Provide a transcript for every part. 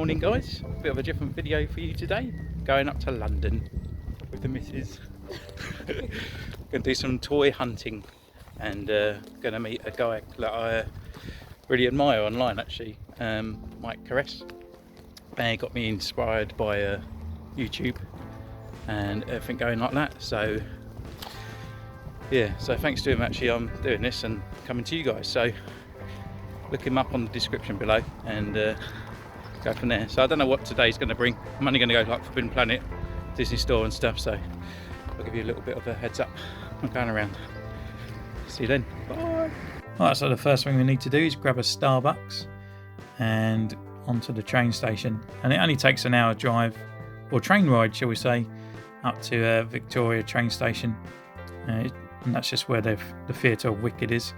Morning guys, bit of a different video for you today. Going up to London with the missus. Gonna do some toy hunting and gonna meet a guy that I really admire online actually, Mike Kaess. He got me inspired by YouTube and everything going like that, so yeah, so thanks to him actually I'm doing this and coming to you guys. So look him up on the description below and go from there. So I don't know what today's going to bring. I'm only going to go like Forbidden Planet, Disney Store and stuff, so I'll give you a little bit of a heads up. I'm going around. See you then. Bye. Alright, so the first thing we need to do is grab a Starbucks and onto the train station, and it only takes an hour drive, or train ride shall we say, up to Victoria train station, and that's just where the Theatre of Wicked is.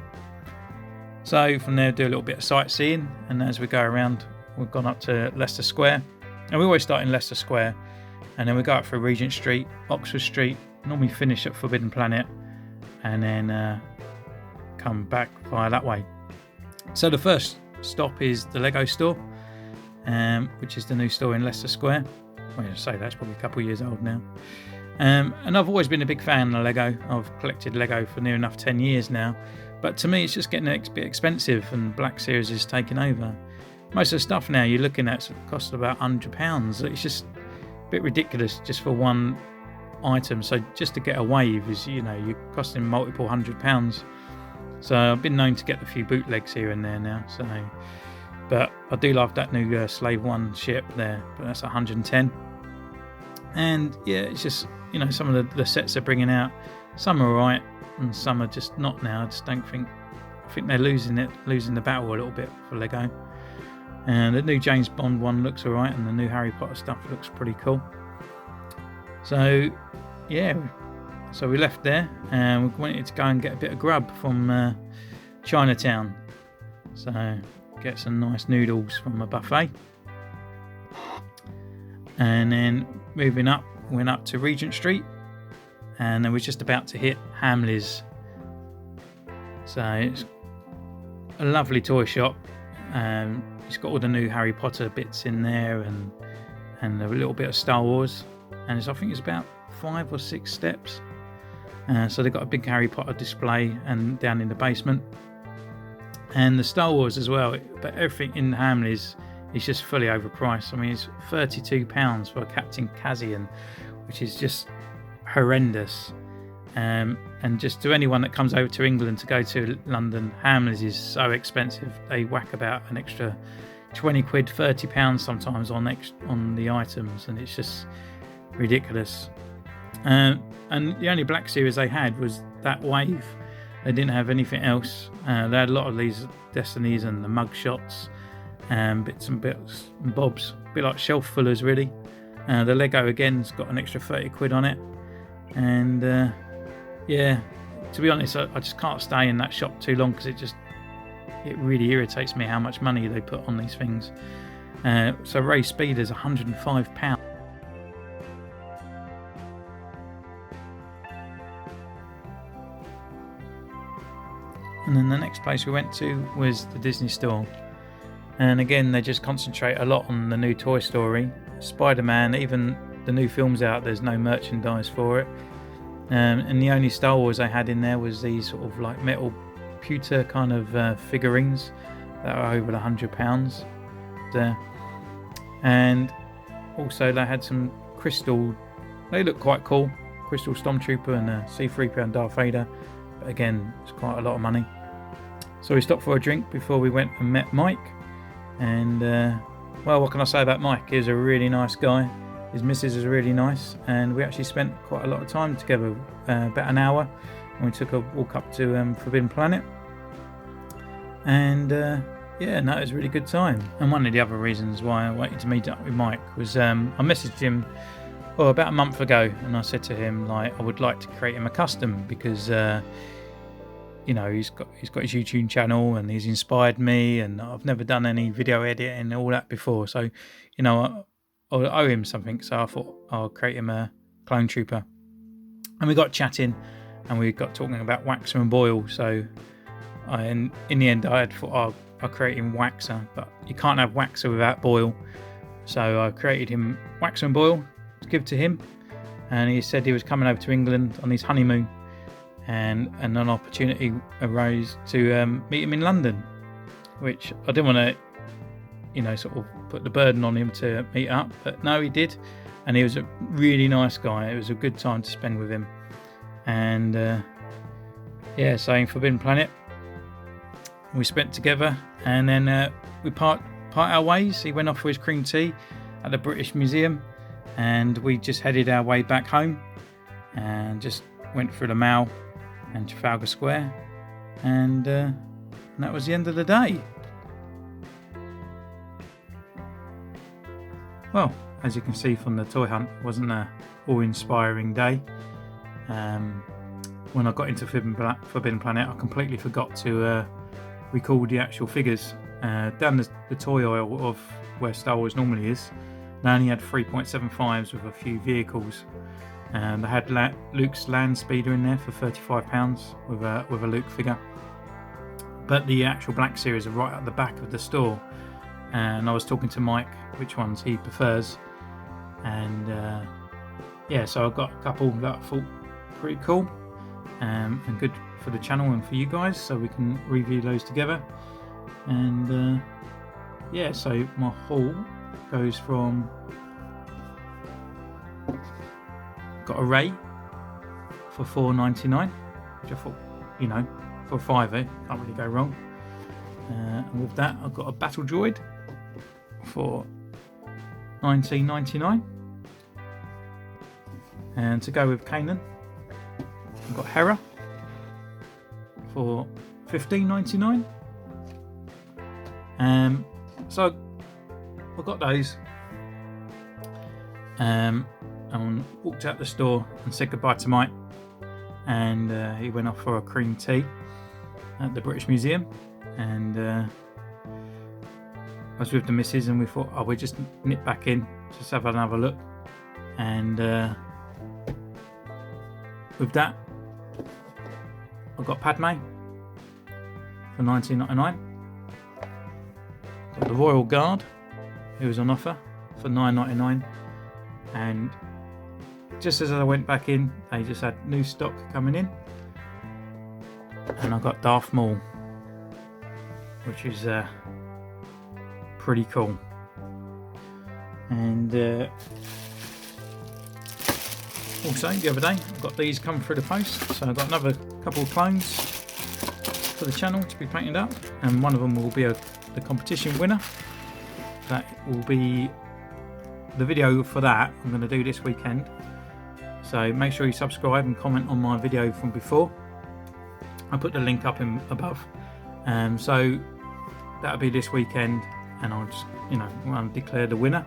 So from there do a little bit of sightseeing, and as we go around we've gone up to Leicester Square, and we always start in Leicester Square and then we go up through Regent Street, Oxford Street, normally finish at Forbidden Planet and then come back via that way. So the first stop is the Lego store, which is the new store in Leicester Square. Well, I say that's probably a couple of years old now. And I've always been a big fan of Lego. I've collected Lego for near enough 10 years now, but to me it's just getting a bit expensive, and Black Series is taking over. Most of the stuff now you're looking at costs about £100. It's just a bit ridiculous just for one item. So just to get a wave is, you know, you're costing multiple £100. So I've been known to get a few bootlegs here and there now. So, but I do love that new Slave One ship there, but that's 110. And yeah, it's just, you know, some of the sets they're bringing out, some are right and some are just not now. I think they're losing the battle a little bit for Lego. And the new James Bond one looks alright, and the new Harry Potter stuff looks pretty cool. So yeah, so we left there and we wanted to go and get a bit of grub from Chinatown. So get some nice noodles from a buffet. And then moving up, went up to Regent Street, and then we're just about to hit Hamleys. So it's a lovely toy shop. It's got all the new Harry Potter bits in there, and a little bit of Star Wars, and I think it's about 5 or 6 steps. So they've got a big Harry Potter display and down in the basement, and the Star Wars as well. But everything in Hamleys is just fully overpriced. I mean, it's £32 for a Captain Cassian, which is just horrendous. And just to anyone that comes over to England to go to London, Hamleys is so expensive. They whack about an extra 20 quid, £30 sometimes on the items, and it's just ridiculous. And the only Black Series they had was that wave. They didn't have anything else. They had a lot of these Destinies and the mug shots, bits and bobs, a bit like shelf fullers really. The Lego again's got an extra 30 quid on it, and yeah, to be honest, I just can't stay in that shop too long because it really irritates me how much money they put on these things. So Ray Speed is £105. And then the next place we went to was the Disney Store. And again, they just concentrate a lot on the new Toy Story, Spider-Man, even the new films out, there's no merchandise for it. And the only Star Wars I had in there was these sort of like metal pewter kind of figurines that are over £100 there. And also they had some crystal, they look quite cool, Crystal Stormtrooper and C-3PO and Darth Vader, but again it's quite a lot of money. So we stopped for a drink before we went and met Mike, and well, what can I say about Mike? He's a really nice guy. His missus is really nice, and we actually spent quite a lot of time together, about an hour, and we took a walk up to Forbidden Planet, and yeah, no, it was a really good time. And one of the other reasons why I wanted to meet up with Mike was I messaged him about a month ago, and I said to him, like, I would like to create him a custom because you know, he's got his YouTube channel and he's inspired me, and I've never done any video editing and all that before, so you know, I owe him something. So I thought I'll create him a clone trooper, and we got chatting and we got talking about Waxer and Boyle. So in the end I thought I'll create him Waxer, but you can't have Waxer without Boyle. So I created him wax and boil to give to him, and he said he was coming over to England on his honeymoon, and an opportunity arose to meet him in London, which I didn't want to, sort of put the burden on him to meet up, but no, he did, and he was a really nice guy. It was a good time to spend with him, and so in Forbidden Planet we spent together, and then we part our ways. He went off for his cream tea at the British Museum, and we just headed our way back home and just went through the Mall and Trafalgar Square, and that was the end of the day. Well, as you can see from the toy hunt, it wasn't an awe-inspiring day. When I got into Forbidden Planet, I completely forgot to record the actual figures. Down the toy aisle of where Star Wars normally is, they only had 3.75s with a few vehicles, and they had Luke's land speeder in there for £35 with a Luke figure. But the actual Black Series are right at the back of the store, and I was talking to Mike which ones he prefers, and so I've got a couple that I thought pretty cool and good for the channel and for you guys, so we can review those together. And so my haul goes from, got a Ray for $4.99, which I thought, for a £5 can't really go wrong. And with that, I've got a Battle Droid for $19.99, and to go with Kanan, I've got Hera for $15.99. So I got those, and walked out the store and said goodbye to Mike, and he went off for a cream tea at the British Museum, and I was with the missus, and we thought, we'll just nip back in, just have another look, and with that I got Padme for $19.99. Got the Royal Guard, who was on offer for $9.99, and just as I went back in, they just had new stock coming in, and I got Darth Maul, which is pretty cool. And also the other day I got these come through the post, so I got another couple of clones for the channel to be painted up, and one of them will be the competition winner. That will be the video for that I'm going to do this weekend, so make sure you subscribe and comment on my video from before. I'll put the link up above, so that'll be this weekend, and I'll just I'll declare the winner.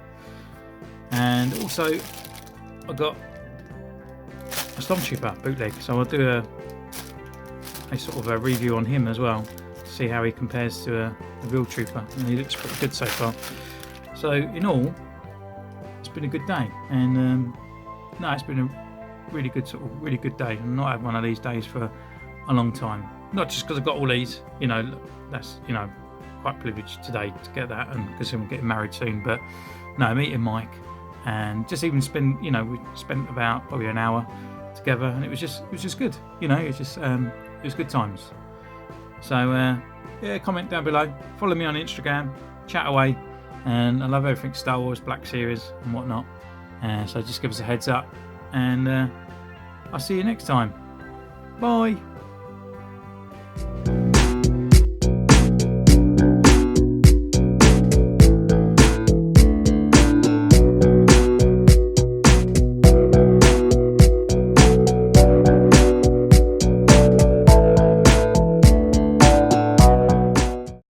And also I got a Stormtrooper bootleg, so I'll do a sort of a review on him as well, to see how he compares to a real trooper, and he looks pretty good so far. So in all, it's been a good day, and it's been a really good day. I've not had one of these days for a long time, not just because I've got all these, that's quite privileged today to get that, and because I'm getting married soon, but no, meeting Mike, and just even spend, we spent about probably an hour together, and it was just good, it was good times. So comment down below, follow me on Instagram, chat away, and I love everything Star Wars, Black Series and whatnot, so just give us a heads up, and I'll see you next time. Bye.